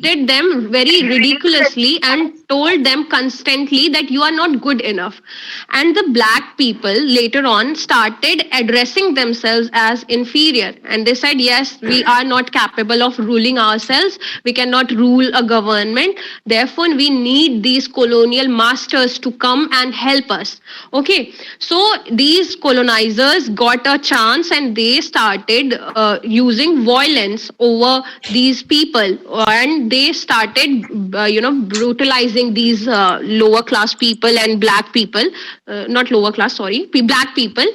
treated them very ridiculously and told them constantly that you are not good enough. And the black people later on started addressing themselves as inferior. And they said, yes, we are not capable of ruling ourselves. We cannot rule a government. Therefore, we need these colonial masters to come and help us. Okay, so these colonizers got a chance and they started using violence over these people, and they started brutalizing these lower class people and black people, not lower class, sorry, black people,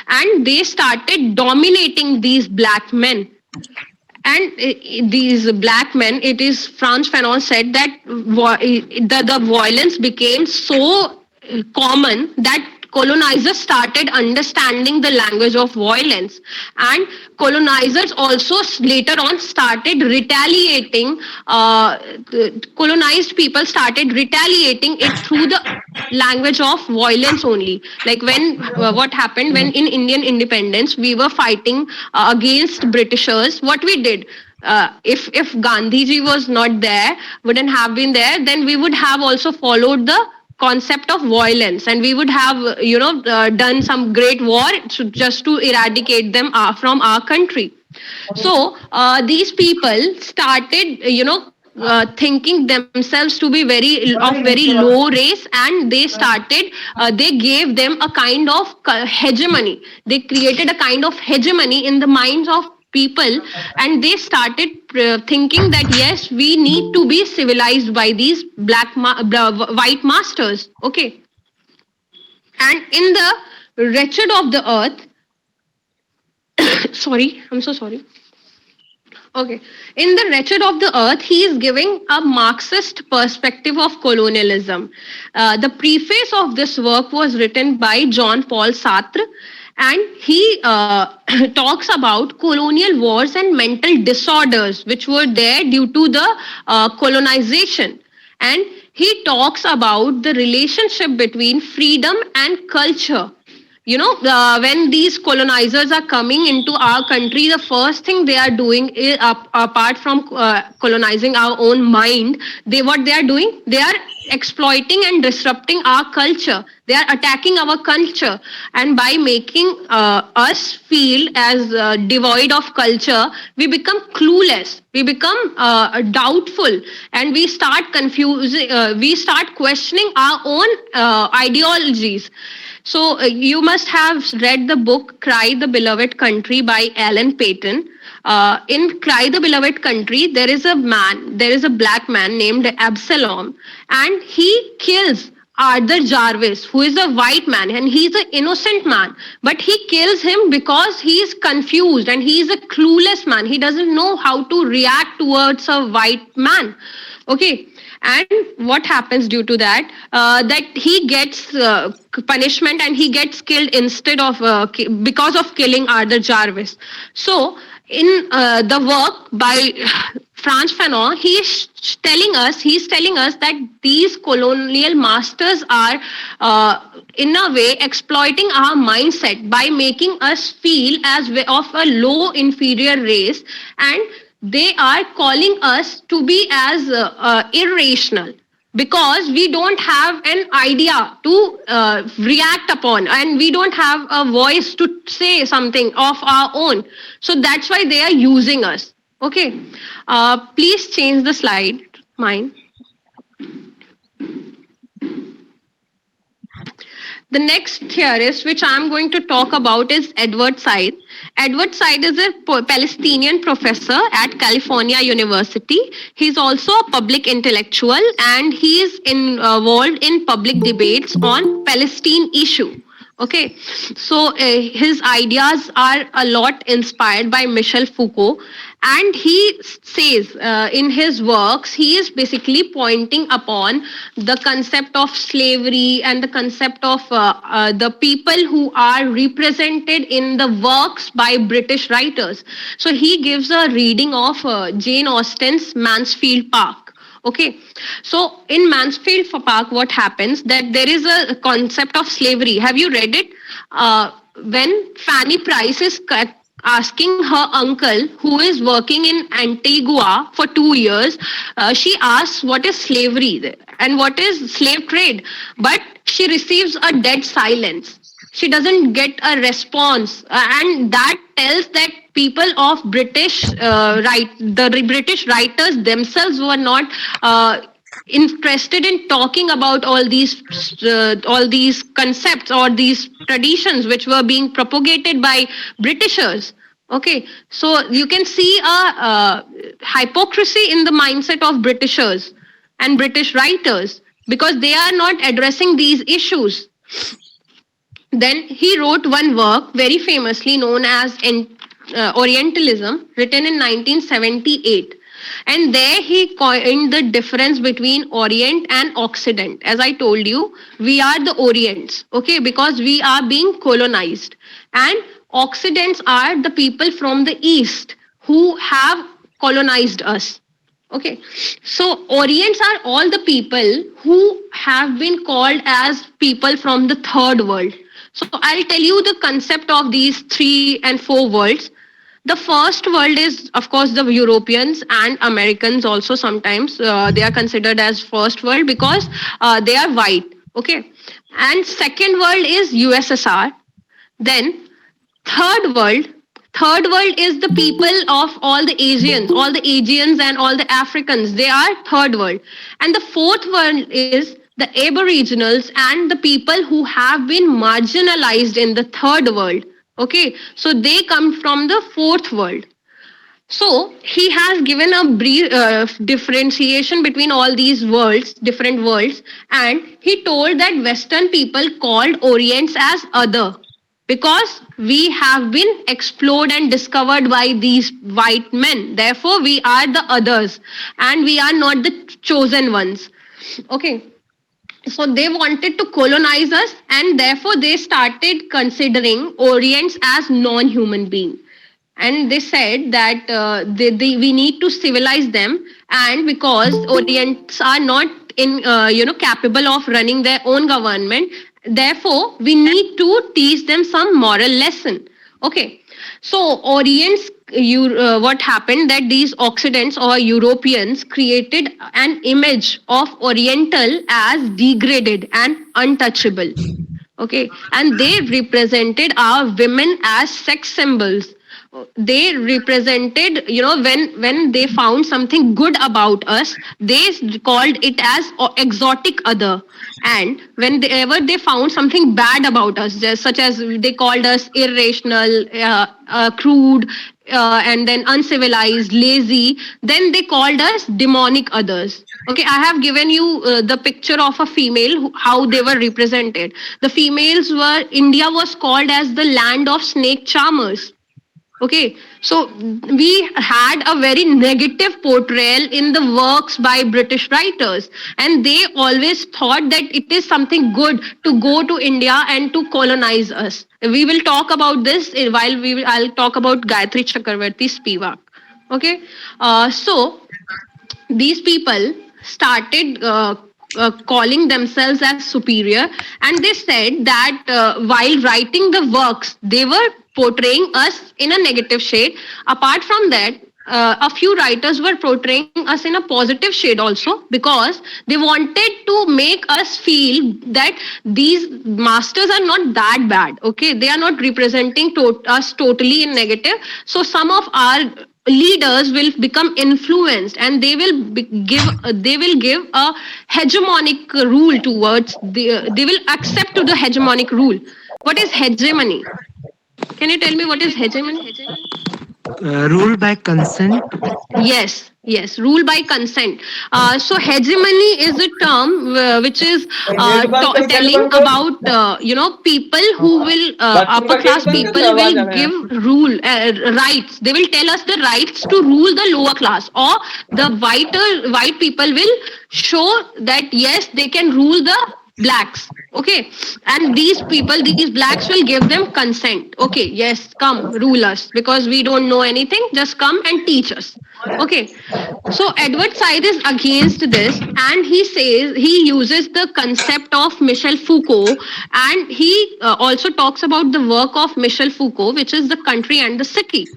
and they started dominating these black men. And these black men, it is Frantz Fanon said that the violence became so common that colonizers started understanding the language of violence, and colonizers also later on started retaliating. The colonized people started retaliating it through the language of violence only. Like when what happened when in Indian independence we were fighting against Britishers, what we did, if Gandhiji was not there, wouldn't have been there, then we would have also followed the concept of violence, and we would have done some great war just to eradicate them from our country. So these people started thinking themselves to be very low race, and they started they gave them a kind of hegemony. They created a kind of hegemony in the minds of people, and they started thinking that yes, we need to be civilized by these white masters. Okay, and in the wretched of the earth, sorry, I'm so sorry. Okay. In The Wretched of the Earth, he is giving a Marxist perspective of colonialism. The preface of this work was written by Jean-Paul Sartre, and he talks about colonial wars and mental disorders which were there due to the colonization. And he talks about the relationship between freedom and culture. When these colonizers are coming into our country, the first thing they are doing is, apart from colonizing our own mind, what they are doing, they are exploiting and disrupting our culture. They are attacking our culture, and by making us feel as devoid of culture, we become clueless, we become doubtful, and we start confusing, we start questioning our own ideologies. So you must have read the book Cry the Beloved Country by Alan Paton. In Cry the Beloved Country, there is a black man named Absalom, and he kills Arthur Jarvis, who is a white man, and he's an innocent man. But he kills him because he is confused and he is a clueless man. He doesn't know how to react towards a white man. Okay. And what happens due to that? That he gets punishment and he gets killed instead of because of killing Arthur Jarvis. So in the work by Frantz Fanon, he's telling us that these colonial masters are in a way exploiting our mindset by making us feel as of a low inferior race, and they are calling us to be as irrational because we don't have an idea to react upon, and we don't have a voice to say something of our own. So that's why they are using us. Okay, please change the slide, mine. The next theorist which I'm going to talk about is Edward Said. Edward Said is a Palestinian professor at California University. He's also a public intellectual, and he is involved in public debates on Palestine issue. Okay, so his ideas are a lot inspired by Michel Foucault, and he says in his works, he is basically pointing upon the concept of slavery and the concept of the people who are represented in the works by British writers. So he gives a reading of Jane Austen's Mansfield Park. Okay, so in Mansfield Park, what happens that there is a concept of slavery. Have you read it? When Fanny Price is asking her uncle, who is working in Antigua for 2 years, she asks what is slavery and what is slave trade, but she receives a dead silence. She doesn't get a response, and that tells that people of the British writers themselves were not interested in talking about all these concepts or these traditions which were being propagated by Britishers. Okay, so you can see a hypocrisy in the mindset of Britishers and British writers because they are not addressing these issues. Then he wrote one work very famously known as Orientalism, written in 1978. And there he coined the difference between Orient and Occident. As I told you, we are the Orients, okay, because we are being colonized. And Occidents are the people from the East who have colonized us. Okay, so Orients are all the people who have been called as people from the third world. So I'll tell you the concept of these 3 and 4 worlds. The first world is, of course, the Europeans and Americans also sometimes. They are considered as first world because they are white. Okay. And second world is USSR. Then third world. Third world is the people of all the Asians and all the Africans. They are third world. And the fourth world is the Aboriginals and the people who have been marginalized in the third world. Okay, so they come from the fourth world. So he has given a brief differentiation between all these worlds, different worlds, and he told that Western people called Orients as other because we have been explored and discovered by these white men. Therefore, we are the others and we are not the chosen ones. Okay, so they wanted to colonize us and therefore they started considering Orients as non-human being, and they said that we need to civilize them, and because Orients are not in capable of running their own government, therefore we need to teach them some moral lesson. Okay, so Orients, what happened that these Occidents or Europeans created an image of Oriental as degraded and untouchable. Okay, and they represented our women as sex symbols. They represented, when they found something good about us, they called it as exotic other. And whenever they found something bad about us, just such as they called us irrational, crude, and then uncivilized, lazy, then they called us demonic others. Okay, I have given you the picture of a female, how they were represented. The females were, India was called as the land of snake charmers. Okay, so we had a very negative portrayal in the works by British writers, and they always thought that it is something good to go to India and to colonize us. We will talk about this while I'll talk about Gayatri Chakravarti Spivak. Okay, so these people started calling themselves as superior, and they said that while writing the works they were portraying us in a negative shade. Apart from that, a few writers were portraying us in a positive shade also, because they wanted to make us feel that these masters are not that bad. Okay, they are not representing us totally in negative. So some of our leaders will become influenced, and they will give a hegemonic rule towards they will accept to the hegemonic rule. What is hegemony? Can you tell me what is hegemony? Rule by consent. Yes, rule by consent. So hegemony is a term which is telling about people who will upper class people will give rule rights. They will tell us the rights to rule the lower class, or the white people will show that yes, they can rule the blacks. Okay, and these people, these blacks will give them consent. Okay, yes, come rule us because we don't know anything. Just come and teach us. Okay, so Edward Said is against this, and he says he uses the concept of Michel Foucault, and he also talks about the work of Michel Foucault, which is The Country and the City.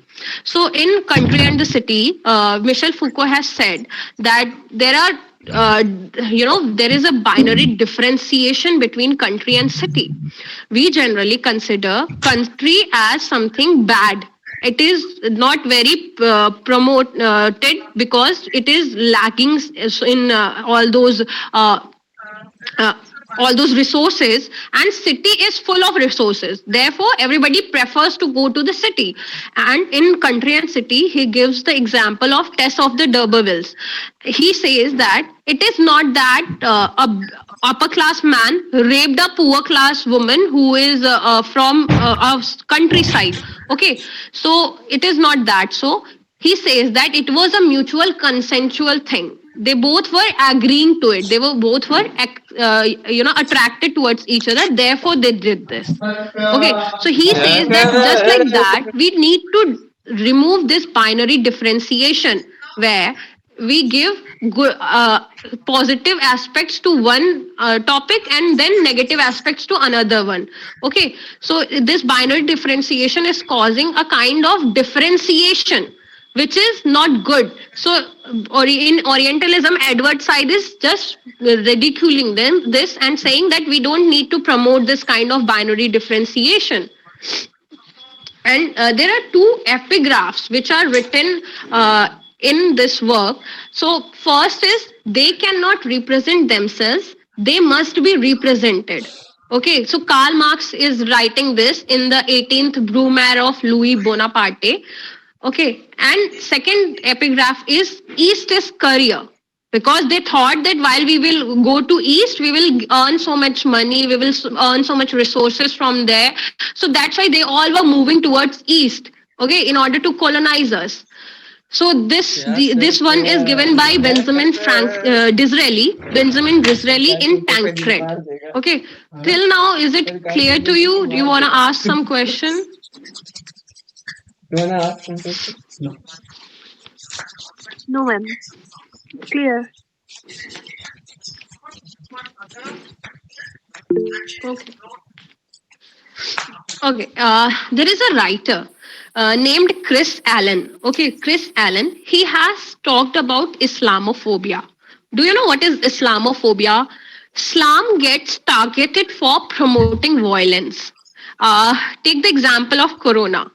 So, in Country and the City, Michel Foucault has said that there are there is a binary differentiation between country and city. We generally consider country as something bad. It is not very promoted because it is lacking in uh, uh, all those resources, and city is full of resources, therefore everybody prefers to go to the city. And in Country and City, he gives the example of Tess of the D'Urbervilles. He says that it is not that a upper class man raped a poor class woman who is from a countryside. Okay, so it is not that. So he says that it was a mutual consensual thing. They both were agreeing to it. They were both were attracted towards each other, therefore they did this. Okay, so he says that just like that we need to remove this binary differentiation where we give good positive aspects to one topic and then negative aspects to another one. Okay, so this binary differentiation is causing a kind of differentiation which is not good. So, in Orientalism, Edward Said is just ridiculing this and saying that we don't need to promote this kind of binary differentiation. And there are two epigraphs which are written in this work. So, first is they cannot represent themselves, they must be represented. Okay, so Karl Marx is writing this in the 18th Brumaire of Louis Bonaparte. Okay, and second epigraph is East is career, because they thought that while we will go to East, we will earn so much money, we will earn so much resources from there. So that's why they all were moving towards East, okay, in order to colonize us. So this one is given by Benjamin Disraeli in Tancred. Okay, till now is it clear to you? Do you want to ask some question? No, ma'am. Clear. Okay. Okay. There is a writer named Chris Allen. Okay, Chris Allen. He has talked about Islamophobia. Do you know what is Islamophobia? Islam gets targeted for promoting violence. Take the example of Corona.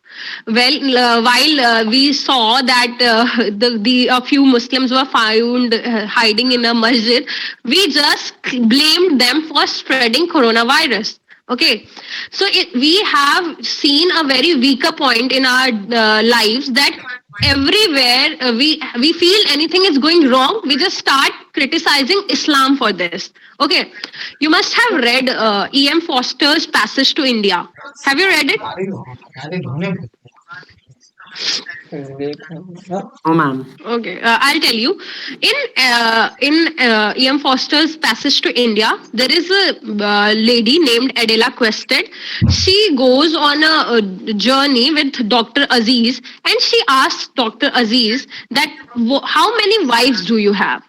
Well, while we saw that the a few Muslims were found hiding in a masjid, we just blamed them for spreading coronavirus. Okay, so we have seen a very weaker point in our lives that everywhere we feel anything is going wrong, we just start criticizing Islam for this. Okay, you must have read E.M. Foster's Passage to India. Have you read it? Oh, ma'am. Okay, I'll tell you. In E.M. Foster's Passage to India, there is a lady named Adela Quested. She goes on a journey with Dr. Aziz, and she asks Dr. Aziz that how many wives do you have?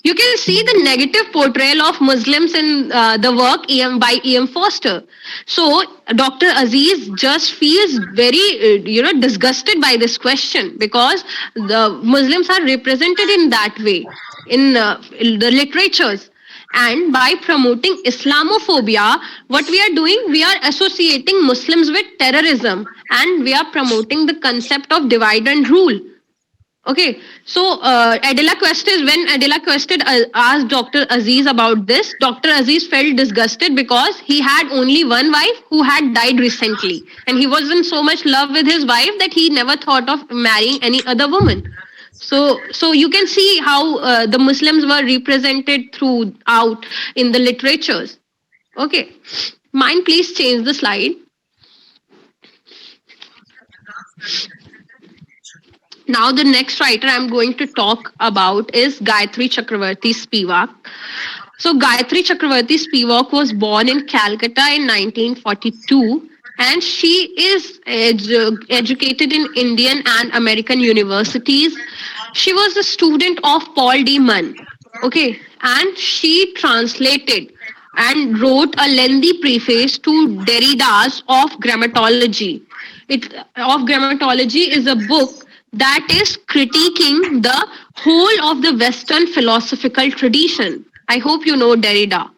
You can see the negative portrayal of Muslims in the work by E.M. Foster. So Dr. Aziz just feels very, disgusted by this question because the Muslims are represented in that way in the literatures. And by promoting Islamophobia, what we are doing, we are associating Muslims with terrorism, and we are promoting the concept of divide and rule. Okay, so Adela Quested, when Adela Quested asked Dr. Aziz about this, Dr. Aziz felt disgusted because he had only one wife who had died recently, and he was in so much love with his wife that he never thought of marrying any other woman. So you can see how the Muslims were represented throughout in the literatures. Okay, mind please change the slide. Now, the next writer I'm going to talk about is Gayatri Chakravarti Spivak. So Gayatri Chakravarti Spivak was born in Calcutta in 1942, and she is educated in Indian and American universities. She was a student of Paul D. Mann. Okay, and she translated and wrote a lengthy preface to Derrida's Of Grammatology. Of Grammatology is a book that is critiquing the whole of the Western philosophical tradition. I hope you know Derrida.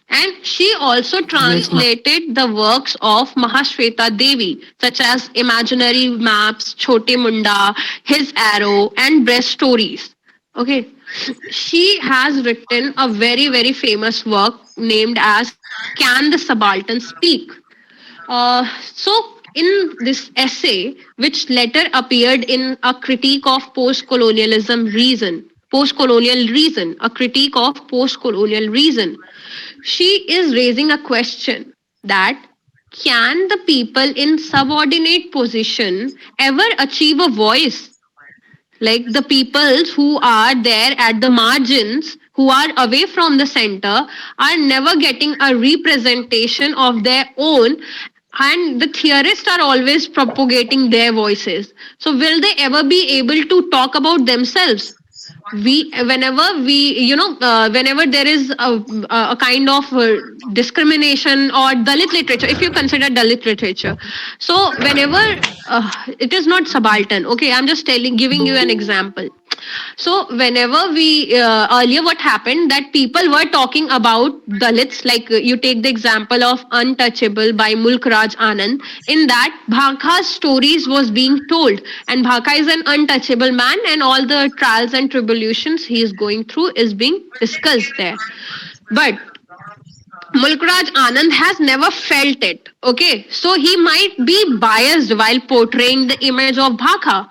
And she also Yes, ma'am. translated the works of Mahashweta Devi, such as Imaginary Maps, Chote Munda, His Arrow, and Breast Stories. Okay. She has written a very, very famous work named as Can the Subaltern Speak? So, in this essay, which later appeared in a critique of post-colonial reason, a critique of post-colonial reason, she is raising a question that can the people in subordinate position ever achieve a voice, like the peoples who are there at the margins, who are away from the center, are never getting a representation of their own, and the theorists are always propagating their voices. So will they ever be able to talk about themselves? Whenever there is a kind of discrimination or Dalit literature, if you consider Dalit literature, so whenever it is not subaltern, okay, I'm just giving you an example. So whenever we earlier, what happened that people were talking about Dalits, like you take the example of Untouchable by Mulk Raj Anand. In that, Bhaka's stories was being told, and Bhaka is an untouchable man, and all the trials and tribulations he is going through is being discussed there. But Mulkraj Anand has never felt it. Okay, so he might be biased while portraying the image of Bhaka.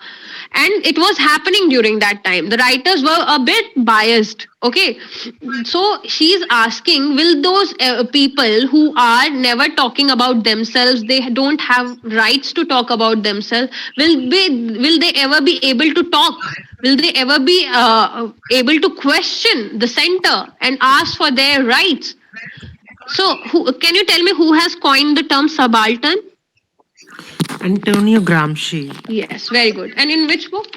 And it was happening during that time. The writers were a bit biased. Okay, so she's asking, will those people who are never talking about themselves, they don't have rights to talk about themselves, will they ever be able to talk? Will they ever be able to question the center and ask for their rights? So, can you tell me who has coined the term subaltern? Antonio Gramsci. Yes, very good. And in which book?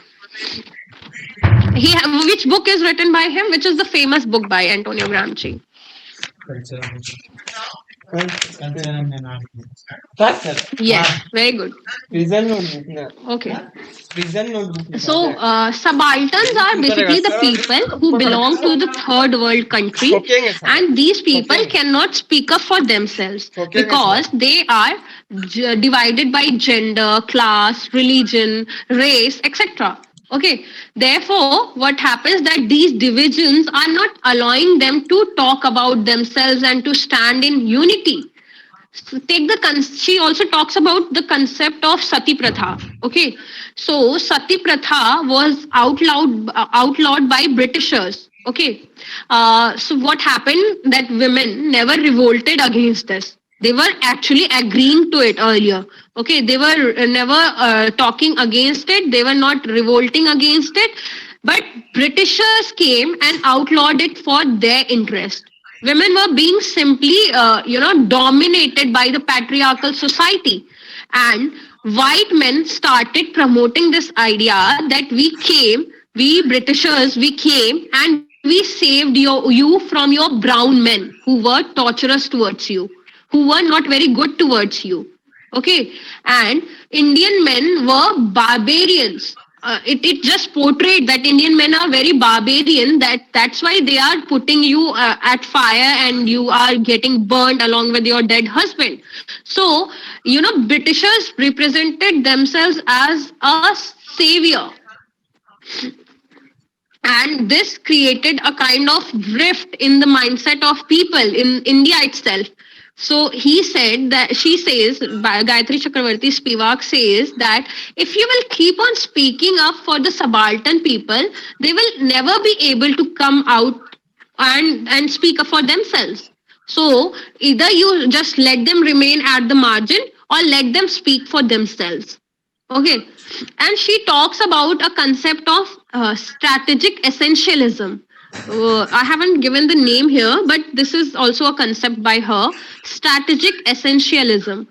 Which book is written by him? Which is the famous book by Antonio Gramsci? Yes, very good. Okay. So, subalterns are basically the people who belong to the third world country, and these people cannot speak up for themselves because they are divided by gender, class, religion, race, etc. Okay, therefore, what happens that these divisions are not allowing them to talk about themselves and to stand in unity. So she also talks about the concept of sati pratha. Okay, so sati pratha was outlawed by Britishers. Okay, so what happened that women never revolted against this. They were actually agreeing to it earlier. Okay, they were never talking against it. They were not revolting against it. But Britishers came and outlawed it for their interest. Women were being simply, dominated by the patriarchal society. And white men started promoting this idea that we Britishers, we came and we saved you from your brown men who were torturous towards you, who were not very good towards you. Okay, and Indian men were barbarians. It just portrayed that Indian men are very barbarian. That's why they are putting you at fire and you are getting burned along with your dead husband. So Britishers represented themselves as a savior, and this created a kind of rift in the mindset of people in India itself. So she says, Gayatri Chakravarti Spivak says that if you will keep on speaking up for the subaltern people, they will never be able to come out and speak up for themselves. So either you just let them remain at the margin or let them speak for themselves. Okay. And she talks about a concept of strategic essentialism. I haven't given the name here, but this is also a concept by her, strategic essentialism.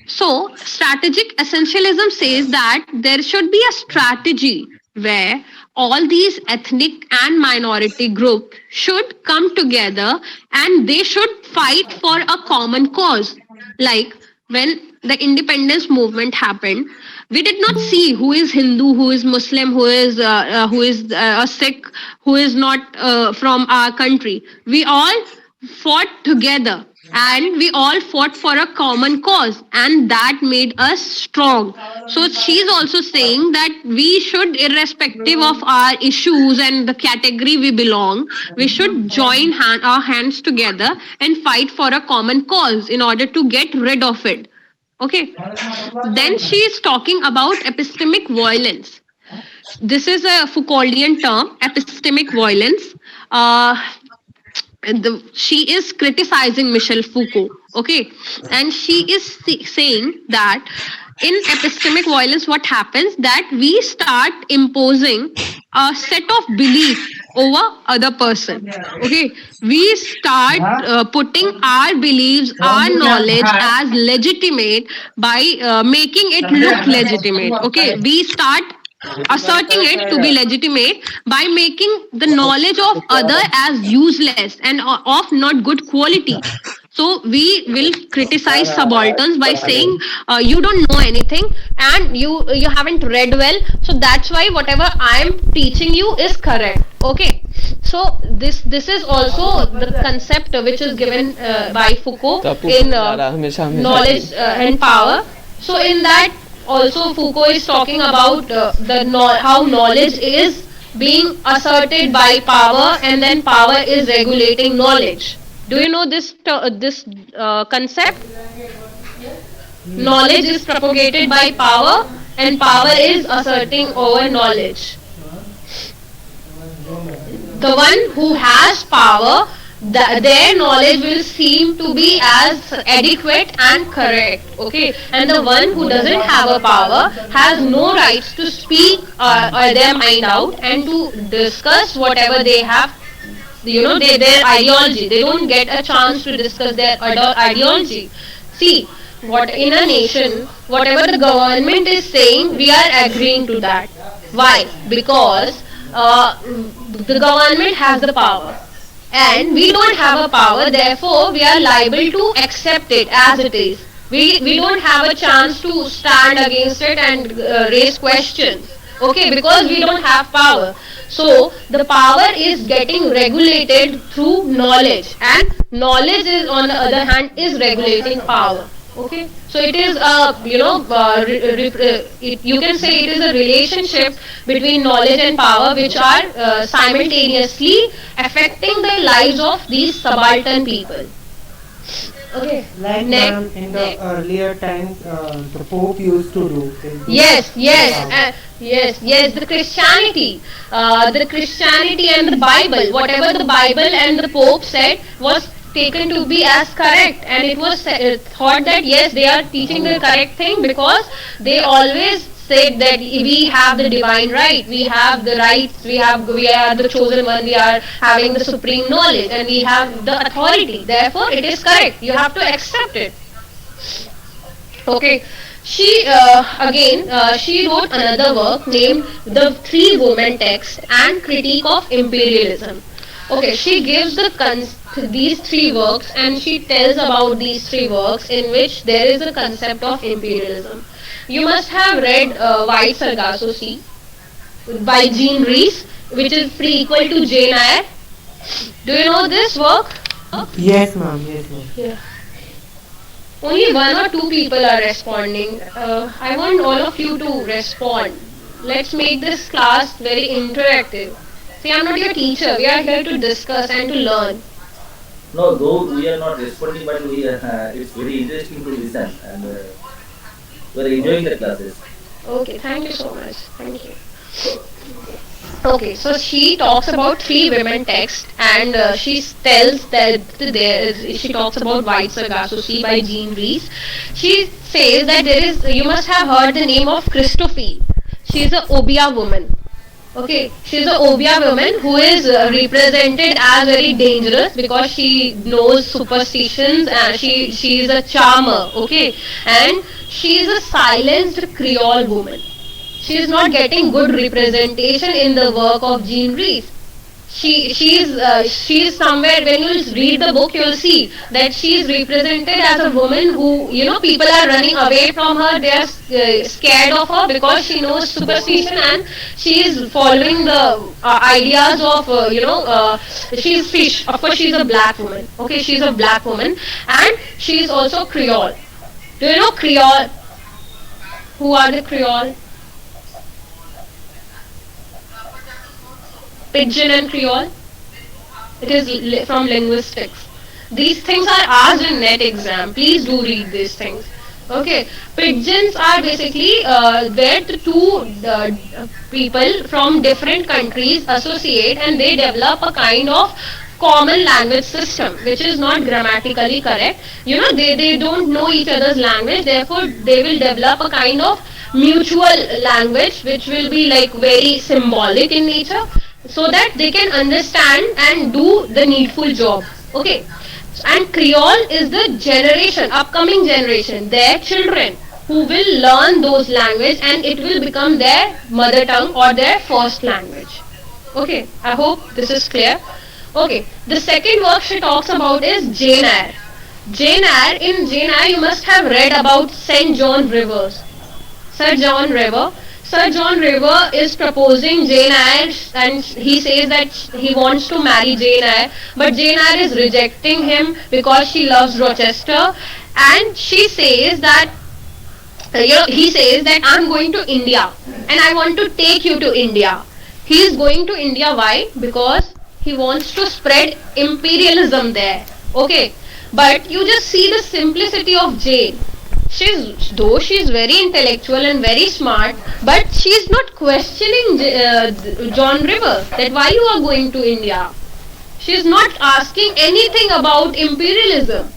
So, strategic essentialism says that there should be a strategy where all these ethnic and minority groups should come together and they should fight for a common cause. Like when the independence movement happened, we did not see who is Hindu, who is Muslim, who is a Sikh, who is not from our country. We all fought together and we all fought for a common cause, and that made us strong. So she's also saying that we should, irrespective of our issues and the category we belong, we should join our hands together and fight for a common cause in order to get rid of it. Okay. Then she is talking about epistemic violence. This is a Foucauldian term, epistemic violence. Uh, she is criticizing Michel Foucault, okay, and she is saying that in epistemic violence, what happens that we start imposing a set of belief over other person. Okay, we start putting our beliefs, our knowledge as legitimate by making it look legitimate. Okay, we start asserting it to be legitimate by making the knowledge of other as useless and of not good quality. So we will criticize subalterns by saying you don't know anything and you haven't read well, so that's why whatever I am teaching you is correct. Okay, so this is also the concept which is given by Foucault in knowledge and power. So in that also Foucault is talking about how knowledge is being asserted by power and then power is regulating knowledge. Do you know this concept? Knowledge is propagated by power and power is asserting over knowledge. The one who has power, their knowledge will seem to be as adequate and correct. Okay, and the one who doesn't have a power has no rights to speak their mind out and to discuss whatever they have, their ideology. They don't get a chance to discuss their ideology. See, what in a nation, whatever the government is saying, we are agreeing to that. Why? Because the government has the power and we don't have a power, therefore we are liable to accept it as it is. We don't have a chance to stand against it and raise questions. Okay, because we don't have power. So the power is getting regulated through knowledge, and knowledge is on the other hand is regulating power. Okay, so it is you can say it is a relationship between knowledge and power which are simultaneously affecting the lives of these subaltern people. Okay. Like in the earlier times, the Pope used to do. Yes. The Christianity and the Bible, whatever the Bible and the Pope said was taken to be as correct, and it was thought that yes, they are teaching the correct thing because they always said that we have the divine right, we have the rights, we are the chosen one, we are having the supreme knowledge and we have the authority, therefore it is correct, you have to accept it. Okay, she she wrote another work named The Three Women Text and Critique of Imperialism. Okay, she gives these three works and she tells about these three works in which there is a concept of imperialism. You must have read White Sargasso Sea by Jean Rhys, which is pre-equal to Jane Eyre. Do you know this work? Yes, ma'am. Yes, ma'am. Yeah. Only one or two people are responding. I want all of you to respond. Let's make this class very interactive. See, I'm not your teacher. We are here to discuss and to learn. No, though we are not responding, but it's very interesting to listen and we are enjoying the classes. Okay, thank you so much. Thank you. Okay, so she talks about three women texts and she tells that she talks about White Sargasso Sea by Jean Rhys. She says that you must have heard the name of Christophile. She is a Obeah woman. Okay, she's a Obia woman who is represented as very dangerous because she knows superstitions and she is a charmer. Okay, and she is a silenced Creole woman. She is not getting good representation in the work of Jean Rees. She is somewhere, when you read the book you'll see that she is represented as a woman who, people are running away from her. They are scared of her because she knows superstition and she is following the ideas of, she is fish. Of course she is a black woman. Okay, she is a black woman and she is also Creole. Do you know Creole? Who are the Creole? Pidgin and Creole. It is from linguistics. These things are asked in net exam. Please do read these things. Okay, pidgins are basically where the two people from different countries associate and they develop a kind of common language system which is not grammatically correct. They don't know each other's language, therefore they will develop a kind of mutual language which will be like very symbolic in nature so that they can understand and do the needful job. Okay, and Creole is the generation, upcoming generation, their children who will learn those language and it will become their mother tongue or their first language. Okay, I hope this is clear. Okay, the second work she talks about is Jane Eyre. Jane Eyre, in Jane Eyre you must have read about St. John Rivers. Sir John River. Sir John River is proposing Jane Eyre and he says that he wants to marry Jane Eyre, but Jane Eyre is rejecting him because she loves Rochester and she says that he says that I'm going to India and I want to take you to India. He is going to India, why? Because he wants to spread imperialism there. Okay, but you just see the simplicity of Jane. Though she's very intellectual and very smart, but she's not questioning John River that why you are going to India. She's not asking anything about imperialism.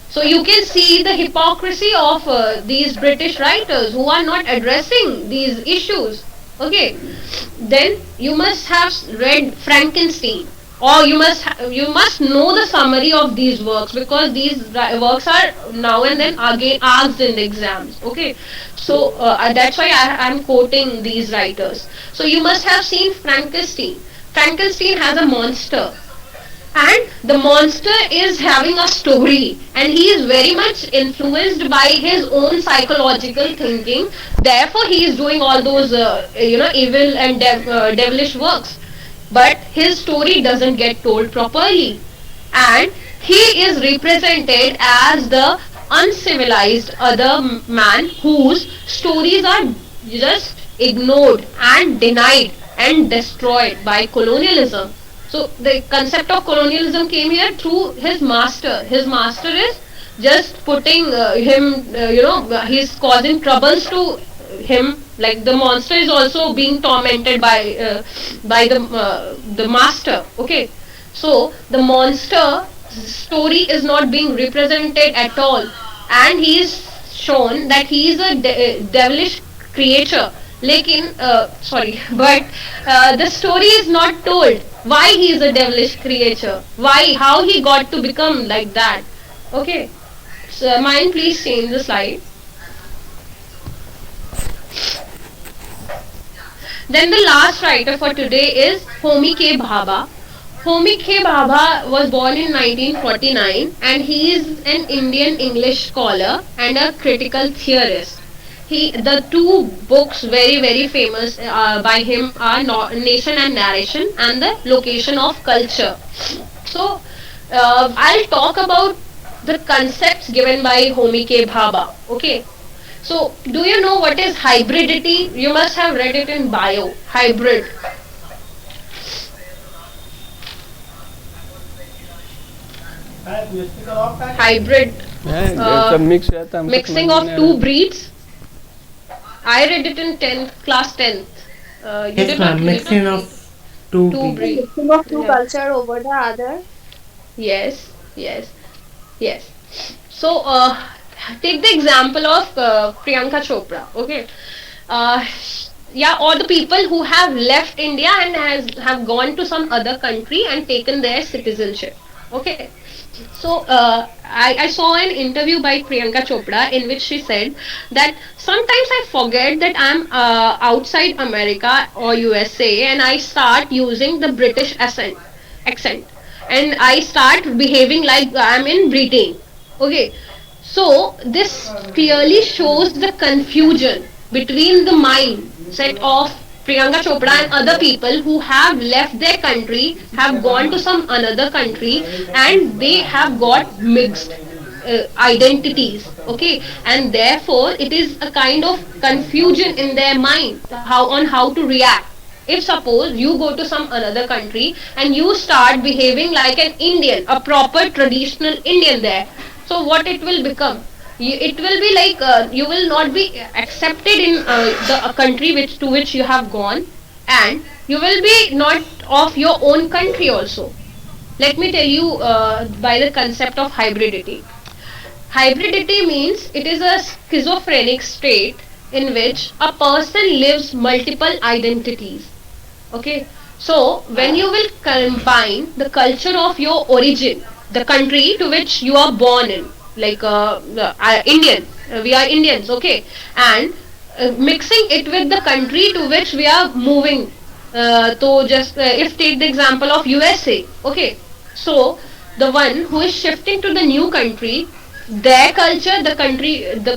So you can see the hypocrisy of these British writers who are not addressing these issues. Okay, then you must have read Frankenstein, or you must know the summary of these works because these works are now and then again asked in the exams. Okay, so that's why I'm quoting these writers. So you must have seen Frankenstein. Frankenstein has a monster and the monster is having a story and he is very much influenced by his own psychological thinking, therefore he is doing all those evil and devilish works, but his story doesn't get told properly and he is represented as the uncivilized other man whose stories are just ignored and denied and destroyed by colonialism. So the concept of colonialism came here through his master. His master is just putting he's causing troubles to him. Like the monster is also being tormented by the master. Okay, so the monster story is not being represented at all, and he is shown that he is a devilish creature. But the story is not told why he is a devilish creature, how he got to become like that. Okay, so mind please change the slide. Then the last writer for today is Homi K. Bhabha. Homi K. Bhabha was born in 1949 and he is an Indian English scholar and a critical theorist. The two books very famous by him are Nation and Narration and The Location of Culture. So I'll talk about the concepts given by Homi K. Bhabha. Okay. So do you know what is hybridity? You must have read it in bio. Hybrid. Hybrid. Mixing of two breeds. I read it in class 10th. Yes, ma'am. Mixing of two breeds. Mixing of two culture over the other. Yes. So take the example of Priyanka Chopra. Okay, yeah, or the people who have left India and have gone to some other country and taken their citizenship. Okay. So I saw an interview by Priyanka Chopra in which she said that sometimes I forget that I'm outside America or USA and I start using the British accent, and I start behaving like I'm in Britain. Okay, so this clearly shows the confusion between the mindset of Priyanka Chopra and other people who have left their country, have gone to some another country, and they have got mixed identities. Okay, and therefore it is a kind of confusion in their mind how to react. If suppose you go to some another country and you start behaving like an Indian, a proper traditional Indian there, so what it will become? It will be like you will not be accepted in the country which you have gone, and you will be not of your own country also. Let me tell you by the concept of hybridity. Hybridity means it is a schizophrenic state in which a person lives multiple identities. Okay, so when you will combine the culture of your origin, the country to which you are born in, like Indian, we are Indians, okay, and mixing it with the country to which we are moving. So just if take the example of USA, okay, so the one who is shifting to the new country, their culture, the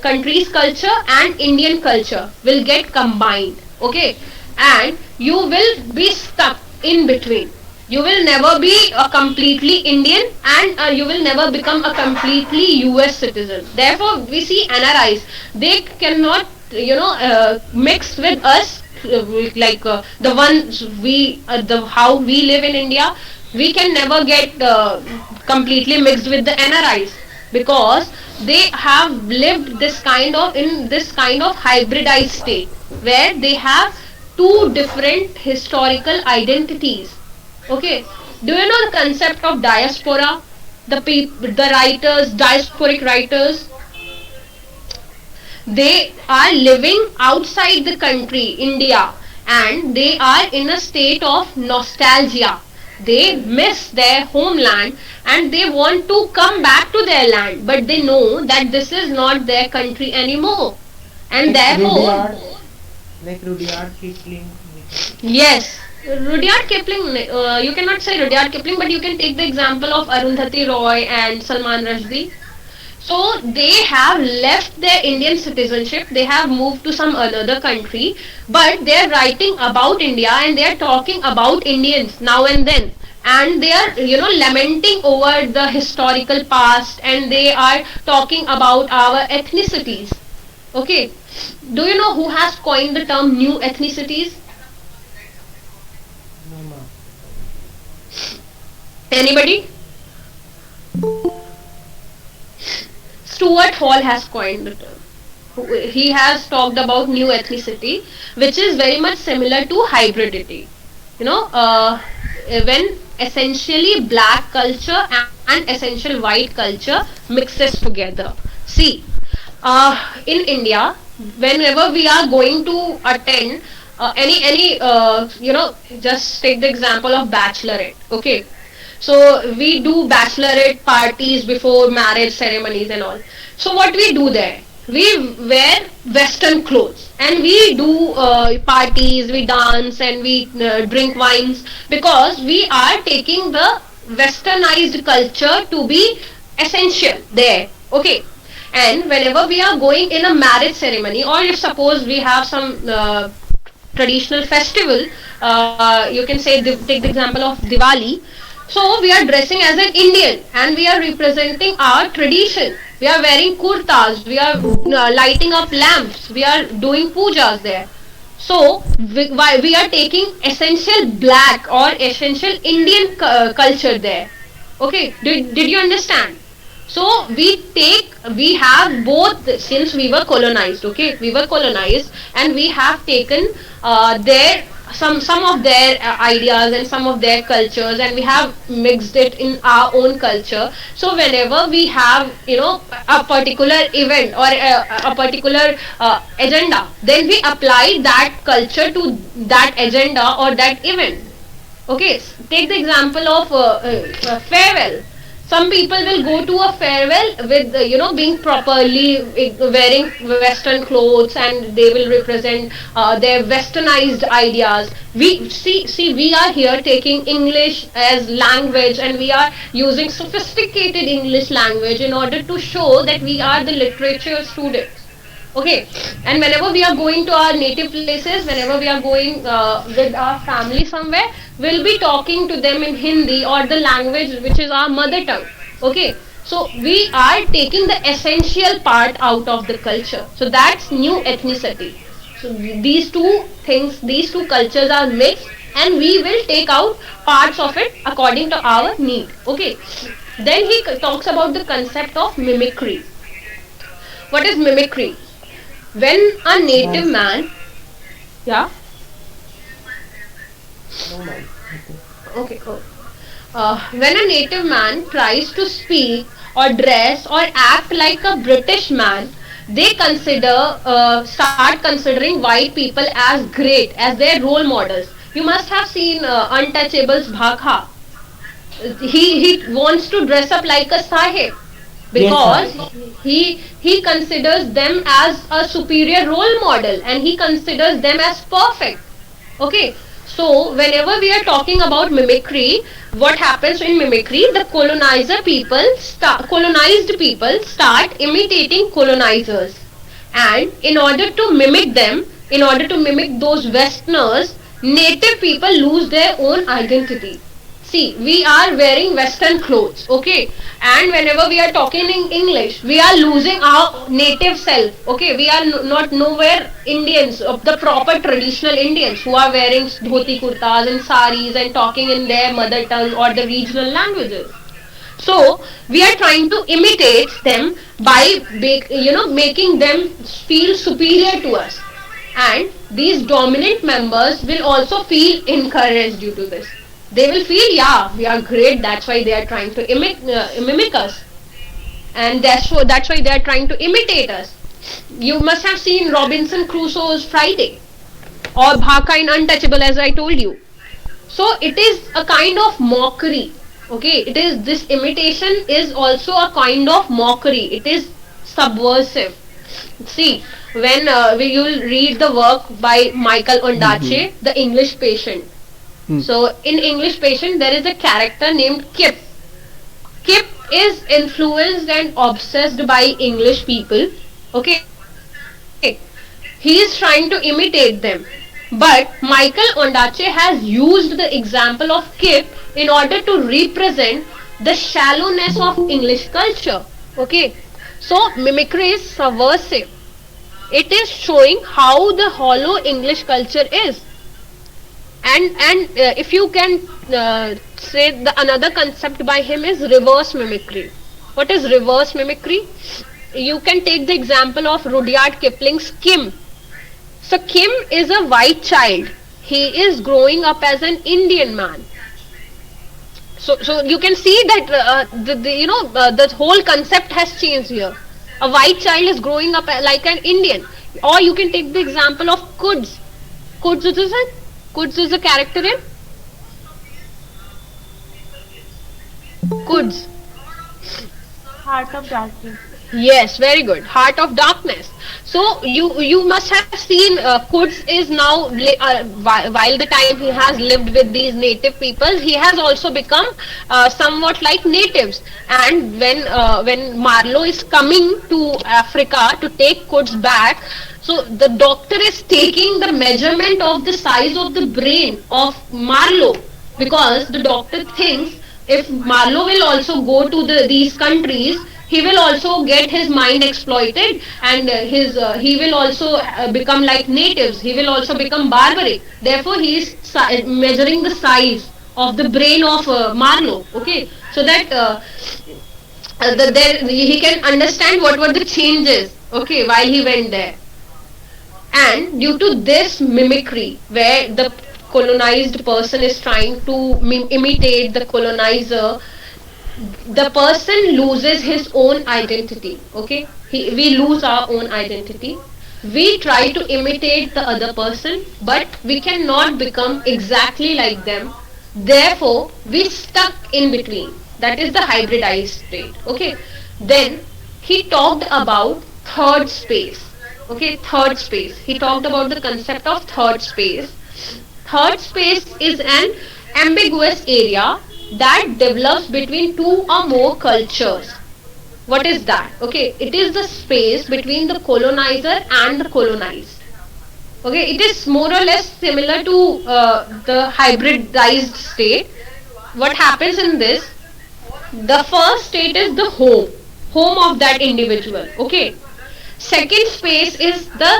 country's culture and Indian culture will get combined. Okay, and you will be stuck in between. You will never be a completely Indian, and you will never become a completely US citizen. Therefore, we see NRIs. They cannot, mix with us like the ones the how we live in India. We can never get completely mixed with the NRIs because they have lived this kind of hybridized state where they have two different historical identities. Okay, do you know the concept of diaspora? The writers, diasporic writers, they are living outside the country, India, and they are in a state of nostalgia. They miss their homeland and they want to come back to their land, but they know that this is not their country anymore. And Like therefore, Rudyard Kipling. yes, Rudyard Kipling, you cannot say Rudyard Kipling, but you can take the example of Arundhati Roy and Salman Rushdie. So they have left their Indian citizenship, they have moved to some another country, but they are writing about India and they are talking about Indians now and then. And they are, lamenting over the historical past and they are talking about our ethnicities. Okay. Do you know who has coined the term new ethnicities? No, ma. Anybody? Stuart Hall has coined the term. He has talked about new ethnicity, which is very much similar to hybridity. When essentially black culture and essential white culture mixes together. See, in India, whenever we are going to attend any just take the example of bachelorette. Okay, so we do bachelorette parties before marriage ceremonies and all. So what we do there? We wear Western clothes and we do parties, we dance and we drink wines because we are taking the westernized culture to be essential there. Okay. And whenever we are going in a marriage ceremony, or if suppose we have some traditional festival, you can say take the example of Diwali. So we are dressing as an Indian and we are representing our tradition. We are wearing kurtas, we are lighting up lamps, we are doing pujas there. So we are taking essential black or essential Indian culture there. Okay, did you understand? So we have both since we were colonized, okay? We were colonized and we have taken their some of their ideas and some of their cultures, and we have mixed it in our own culture. So whenever we have, a particular event or a particular agenda, then we apply that culture to that agenda or that event. Okay, take the example of farewell. Some people will go to a farewell with, being properly wearing Western clothes, and they will represent their Westernized ideas. We are here taking English as language, and we are using sophisticated English language in order to show that we are the literature students. Okay, and whenever we are going to our native places, whenever we are going with our family somewhere, we'll be talking to them in Hindi or the language which is our mother tongue. Okay, so we are taking the essential part out of the culture. So that's new ethnicity. So these two things, these two cultures are mixed, and we will take out parts of it according to our need. Okay, then he talks about the concept of mimicry. What is mimicry? When a native man, yeah, No, no. okay, when a native man tries to speak or dress or act like a British man, they start considering white people as great, as their role models. You must have seen Untouchables Bhakha. He wants to dress up like a sahib because Yes, he considers them as a superior role model, and he considers them as perfect. Okay, so whenever we are talking about mimicry, what happens in mimicry? The colonized people start imitating colonizers, and in order to mimic them, in order to mimic those Westerners, native people lose their own identity. See, we are wearing Western clothes, okay, and whenever we are talking in English, we are losing our native self. Okay, we are not nowhere Indians, the proper traditional Indians who are wearing dhoti kurtas and saris and talking in their mother tongue or the regional languages. So we are trying to imitate them by making them feel superior to us, and these dominant members will also feel encouraged due to this. They will feel, yeah, we are great, that's why they are trying to mimic us, and that's why they are trying to imitate us. You must have seen Robinson Crusoe's Friday or Bhaka in Untouchable, as I told you. So it is a kind of mockery. Okay, it is, this imitation is also a kind of mockery. It is subversive. See, when you will read the work by Michael Ondaatje, The English Patient. So in English Patient, there is a character named Kip. Kip is influenced and obsessed by English people. Okay, he is trying to imitate them. But Michael Ondaatje has used the example of Kip in order to represent the shallowness of English culture. Okay, so mimicry is subversive. It is showing how the hollow English culture is. And if you can say, the another concept by him is reverse mimicry. What is reverse mimicry? You can take the example of Rudyard Kipling's Kim. So Kim is a white child. He is growing up as an Indian man. So you can see that the whole concept has changed here. A white child is growing up like an Indian. Or you can take the example of Kuds. Kuds is a character in Kuds. Heart of Darkness. Yes, very good. Heart of Darkness. So you must have seen Kuds is now while the time he has lived with these native peoples, he has also become somewhat like natives. And when Marlowe is coming to Africa to take Kuds back, so the doctor is taking the measurement of the size of the brain of Marlowe, because the doctor thinks if Marlowe will also go to these countries, he will also get his mind exploited, and he will also become like natives. He will also become barbaric. Therefore, he is measuring the size of the brain of Marlowe. Okay, so that he can understand what were the changes. Okay, while he went there. And due to this mimicry, where the colonized person is trying to imitate the colonizer, the person loses his own identity. Okay, we lose our own identity. We try to imitate the other person, but we cannot become exactly like them. Therefore we stuck in between. That is the hybridized state. Okay, then he talked about third space. Okay, third space, he talked about the concept of third space. Third space is an ambiguous area that develops between two or more cultures. What is that? Okay, it is the space between the colonizer and the colonized. Okay, it is more or less similar to the hybridized state. What happens in this? The first state is the home of that individual. Okay, second space is the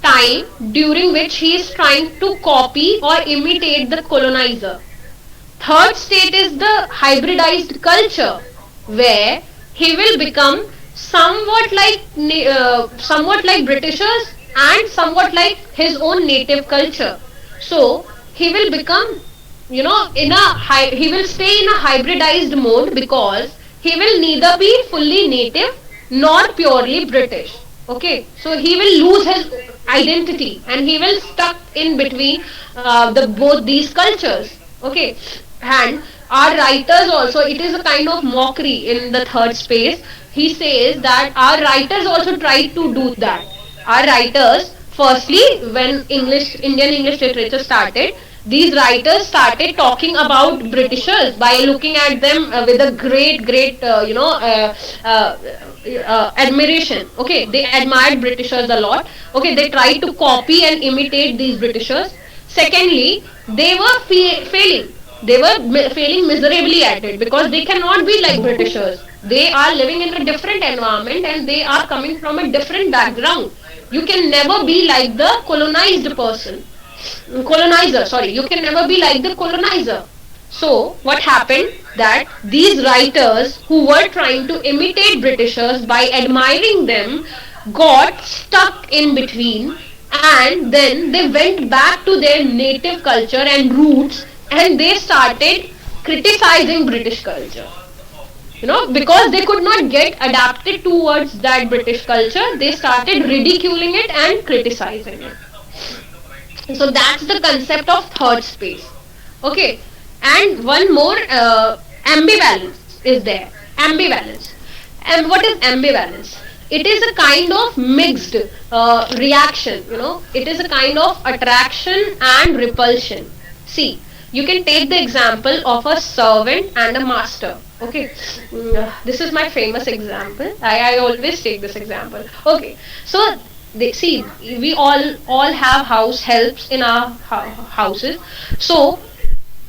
time during which he is trying to copy or imitate the colonizer. Third state is the hybridized culture, where he will become somewhat like Britishers and somewhat like his own native culture. So he will become, he will stay in a hybridized mode, because he will neither be fully native nor purely British. Okay, so he will lose his identity and he will stuck in between the both these cultures. Okay, and our writers also, it is a kind of mockery in the third space. He says that our writers also try to do that. Our writers, firstly, when Indian English literature started, these writers started talking about Britishers by looking at them with a great admiration. Okay, they admired Britishers a lot. Okay, they tried to copy and imitate these Britishers. Secondly, they were failing. They were failing miserably at it, because they cannot be like Britishers. They are living in a different environment and they are coming from a different background. You can never be like the colonizer. Sorry, you can never be like the colonizer. So what happened, that these writers who were trying to imitate Britishers by admiring them got stuck in between, and then they went back to their native culture and roots, and they started criticizing British culture. Because they could not get adapted towards that British culture, they started ridiculing it and criticizing it. So that's the concept of third space. Okay, and one more, ambivalence is there. Ambivalence. And what is ambivalence? It is a kind of mixed reaction. It is a kind of attraction and repulsion. See, you can take the example of a servant and a master. Okay, this is my famous example. I always take this example. Okay, so we all have house helps in our houses. So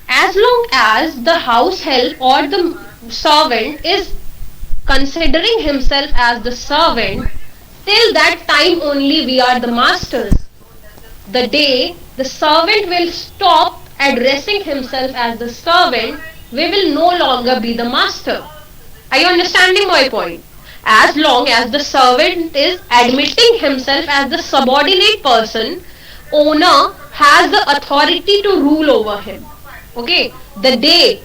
as long as the house help or the servant is considering himself as the servant, till that time only we are the masters. The day the servant will stop addressing himself as the servant, we will no longer be the master. Are you understanding my point? As long as the servant is admitting himself as the subordinate person, owner has the authority to rule over him. Okay, the day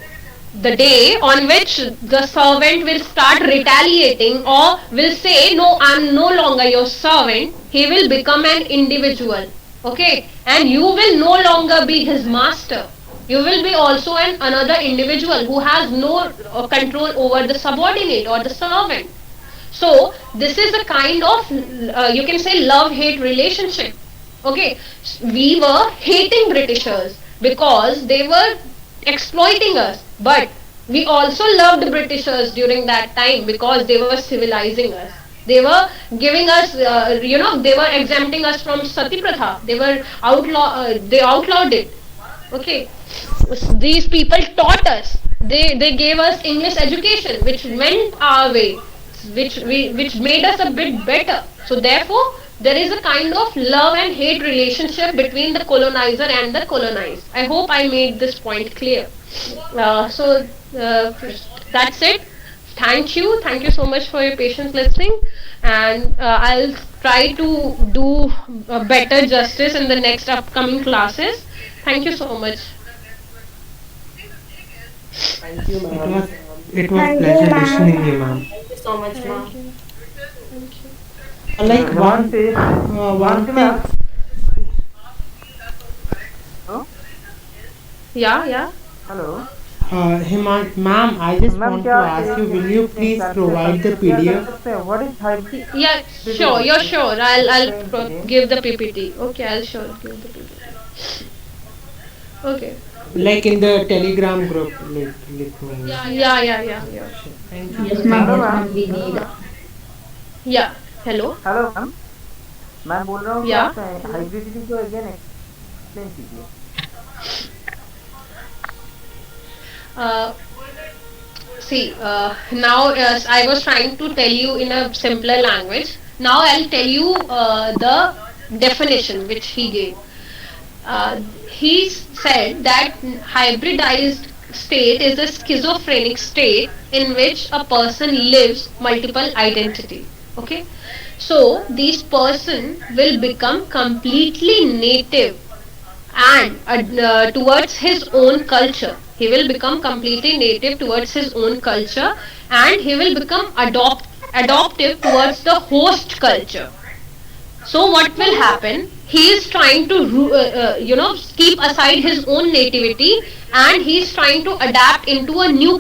on which the servant will start retaliating or will say, no, I'm no longer your servant, he will become an individual. Okay, and you will no longer be his master. You will be also another individual who has no control over the subordinate or the servant. So this is a kind of, you can say, love-hate relationship. Okay, we were hating Britishers because they were exploiting us, but we also loved Britishers during that time because they were civilizing us. They were giving us, they were exempting us from Sati Pratha. They were they outlawed it. Okay, these people taught us. They gave us English education, which went our way, which made us a bit better. So therefore, there is a kind of love and hate relationship between the colonizer and the colonized. I hope I made this point clear. That's it. Thank you so much for your patience listening, and I'll try to do better justice in the next upcoming classes. Thank you so much. Thank you, It ma'am. was it was Thank you, pleasure ma'am. listening you, ma'am. Thank you so much, Thank ma'am. you. Thank you. Like one Himanshi, one Himanshi thing. ma'am. Hello? Yeah, yeah. Hello. Ma'am, I just ma'am want to क्या आप ask you, एक will you एक please बार से provide the कृपया कर PDF? सकते हैं what is Yeah, sure. You're hybrid sure. I'll explain again. give the PPT. Okay, I'll sure give the PPT. Okay. Like in the Telegram group, like me. Yeah. Thank you. Yes, ma'am. Hello Yes, ma'am ma'am. We hello need. Ma'am Yeah. Hello. Hello ma'am मैं बोल रहा हूँ कि Yeah. आप hybridity को again explain कीजिए Uh, See, now I was trying to tell you in a simpler language. Now I'll tell you the definition which he gave. He said that hybridized state is a schizophrenic state in which a person lives multiple identity. Okay, so this person will become completely native and towards his own culture. He will become completely native towards his own culture, and he will become adoptive towards the host culture. So what will happen? He is trying to keep aside his own nativity, and he is trying to adapt into a new